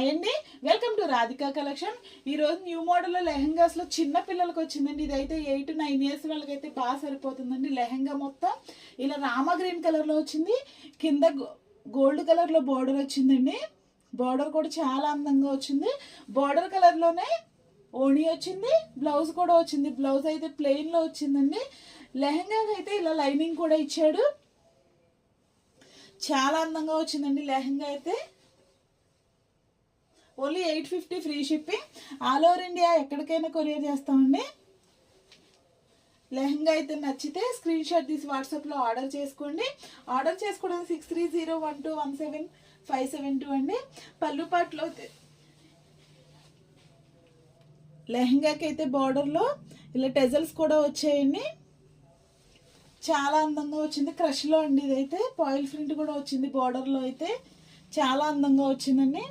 Hi అండి, welcome to Radhika collection. ఈరోజు new మోడల్లో లెహెంగాస్లో చిన్న పిల్లలకు వచ్చిందండి. ఇదైతే 8 to 9 years వాళ్ళకైతే బాగా సరిపోతుందండి. లెహెంగా మొత్తం ఇలా రామా గ్రీన్ కలర్లో వచ్చింది. కింద గోల్డ్ కలర్లో బార్డర్ వచ్చిందండి. బార్డర్ కూడా చాలా అందంగా వచ్చింది. బార్డర్ కలర్లోనే ఓణి వచ్చింది, బ్లౌజ్ కూడా వచ్చింది. బ్లౌజ్ అయితే ప్లెయిన్లో వచ్చిందండి. లెహెంగాకి అయితే ఇలా లైనింగ్ కూడా ఇచ్చాడు. చాలా అందంగా వచ్చిందండి లెహెంగా అయితే. Only 850 free shipping. All over India ఎక్కడికైనా కొరియర్ చేస్తామండి. లెహంగా అయితే నచ్చితే స్క్రీన్ షాట్ తీసి వాట్సాప్లో ఆర్డర్ చేసుకోండి. ఆర్డర్ చేసుకోవడానికి 6301217572 అండి. పళ్ళు పాటలో లెహంగాకి అయితే బార్డర్లో ఇలా టెజల్స్ కూడా వచ్చాయండి. చాలా అందంగా వచ్చింది. క్రష్లో అండి. ఇదైతే పాయిల్ ప్రింట్ కూడా వచ్చింది బార్డర్లో అయితే. చాలా అందంగా వచ్చిందండి.